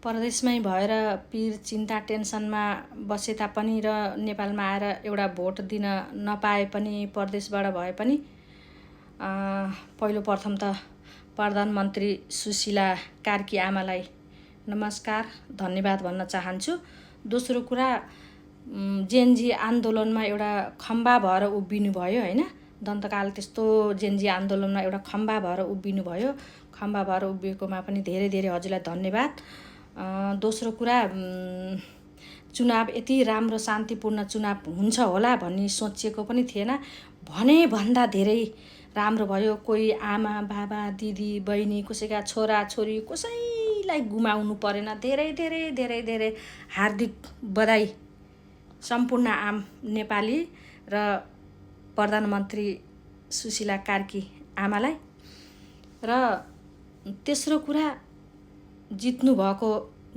परदेशमै भएर पिर चिन्ता टेन्सनमा बसे तापनि र नेपालमा आएर एउटा भोट दिन नपाए पनि परदेशबाट भए पनि पहिलो प्रथम त प्रधानमन्त्री सुशीला कार्की आमालाई नमस्कार धन्यवाद भन्न चाहन्छु। दोस्रो कुरा जेनजी आन्दोलनमा एउटा खम्बा भएर उभिनु भयो हैन। दन्तकाल त्यस्तो जेनजी आन्दोलनमा एउटा खम्बा भएर उभिनु भयो। खम्बा भएर उभिएकोमा पनि धेरै धेरै हजुरलाई धन्यवाद। दोस्रो कुरा चुनाव यति राम्रो शान्तिपूर्ण चुनाव हुन्छ होला भन्ने सोचिएको पनि थिएन। भने भन्दा धेरै राम्रो भयो। कोही आमा बाबा दिदी बहिनी कसैका छोरा छोरी कसैलाई गुमाउनु परेन। धेरै धेरै धेरै धेरै हार्दिक बधाई सम्पूर्ण आम नेपाली र प्रधानमन्त्री सुशीला कार्की आमालाई। र तेस्रो कुरा जित्नु भएको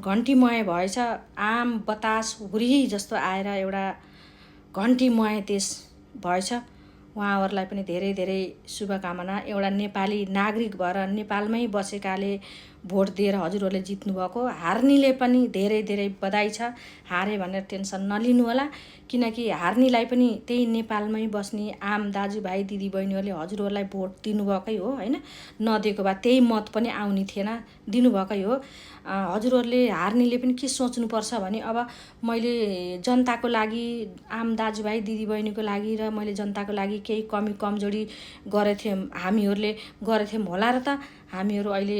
घन्टीमय भएछ। आम बतास हुरी जस्तो आएर एउटा घन्टीमय देश भएछ। उहाँहरूलाई पनि धेरै धेरै शुभकामना। एउटा नेपाली नागरिक भएर नेपालमै बसेकाले भोट दिएर हजुरहरूले जित्नुभएको। हार्नेले पनि धेरै धेरै बधाई छ। हारे भनेर टेन्सन नलिनु होला, किनकि हार्नेलाई पनि त्यही नेपालमै बस्ने आम दाजुभाइ दिदीबहिनीहरूले हजुरहरूलाई भोट दिनुभएकै हो हैन। नदिएको भए त्यही मत पनि आउने थिएन, दिनुभएकै हो। हजुरहरूले हार्नेले पनि के सोच्नुपर्छ भने अब मैले जनताको लागि आम दाजुभाइ दिदीबहिनीको लागि र मैले जनताको लागि केही कमी कमजोरी गरेथ्यौँ, हामीहरूले गरेथ्यौँ होला र त हामीहरू अहिले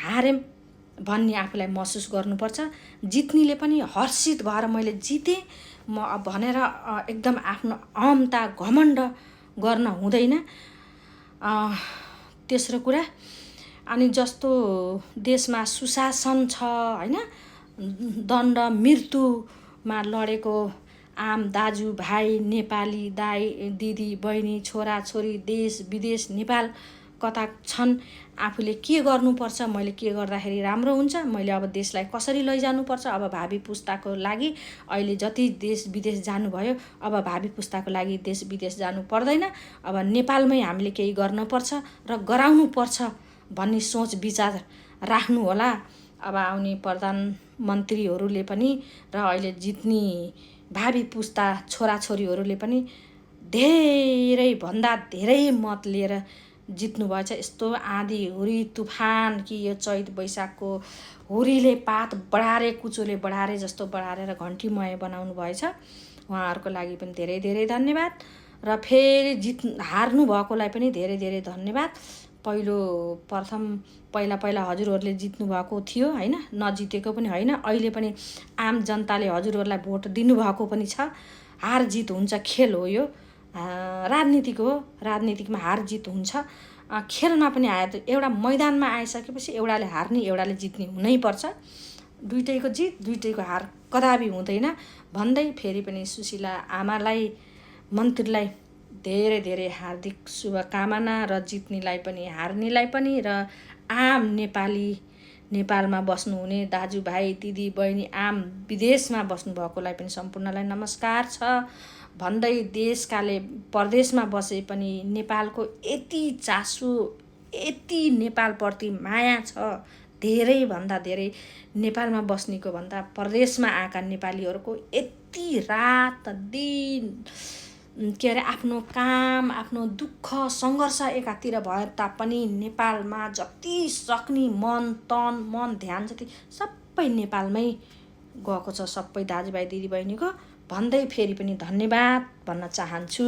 हार्यौँ भन्ने आफूलाई महसुस गर्नुपर्छ। जित्नेले पनि हर्षित भएर मैले जितेँ म भनेर एकदम आफ्नो अहमता घमण्ड गर्न हुँदैन। तेस्रो कुरा अनि जस्तो देशमा सुशासन छ हैन, दण्ड मृत्युमा लडेको आम दाजुभाइ नेपाली दाइ दिदी बहिनी छोरा छोरी देश विदेश नेपाल कता छन्, आफूले के गर्नुपर्छ, मैले के गर्दाखेरि राम्रो हुन्छ, मैले अब देशलाई कसरी लैजानुपर्छ, अब भावी पुस्ताको लागि अहिले जति देश विदेश जानुभयो अब भावी पुस्ताको लागि देश विदेश जानु पर्दैन। अब नेपालमै हामीले केही गर्नुपर्छ र गराउनुपर्छ भन्ने सोच विचार राख्नु होला अब आउने प्रधानमन्त्रीहरूले पनि र अहिले जित्ने भावी पुस्ता छोराछोरीहरूले पनि धेरै भन्दा धेरै मत लिएर जित्नुभएछ। यस्तो आँधी हुरी तुफान कि यो चैत वैशाखको हुरीले पात बढारे कुचोले बढारे जस्तो बढारेर घन्टीमय बनाउनु भएछ। उहाँहरूको लागि पनि धेरै धेरै धन्यवाद। र फेरि हार्नु भएकोलाई पनि धेरै धेरै धन्यवाद। पहिला हजुरहरूले जित्नु भएको थियो हैन, नजितेको पनि होइन। अहिले पनि आम जनताले हजुरहरूलाई भोट दिनुभएको पनि छ। हार जित हुन्छ, खेल हो यो, राजनीतिक हो। राजनीतिकमा हार जित हुन्छ। खेलमा पनि आयो त एउटा मैदानमा आइसकेपछि एउटाले हार्ने एउटाले जित्ने हुनैपर्छ। दुइटैको जित दुइटैको हार कदापि हुँदैन भन्दै फेरि पनि सुशीला आमालाई मन्त्रीलाई धेरै धेरै हार्दिक शुभकामना र जित्नेलाई पनि हार्नेलाई पनि र आम नेपाली नेपालमा बस्नुहुने दाजुभाइ दिदी बहिनी आम विदेशमा बस्नुभएकोलाई पनि सम्पूर्णलाई नमस्कार छ भन्दै देशकाले परदेशमा बसे पनि नेपालको यति चासो यति नेपालप्रति माया छ, धेरै भन्दा धेरै नेपालमा बस्नेको भन्दा परदेशमा आएका नेपालीहरूको यति रात दिन के अरे आफ्नो काम आफ्नो दुःख सङ्घर्ष एकातिर भए तापनि नेपालमा जति सक्ने मन तन मन ध्यान जति सबै नेपालमै गएको छ सबै दाजुभाइ दिदीबहिनीको भन्दै फेरि पनि धन्यवाद भन्न चाहन्छु।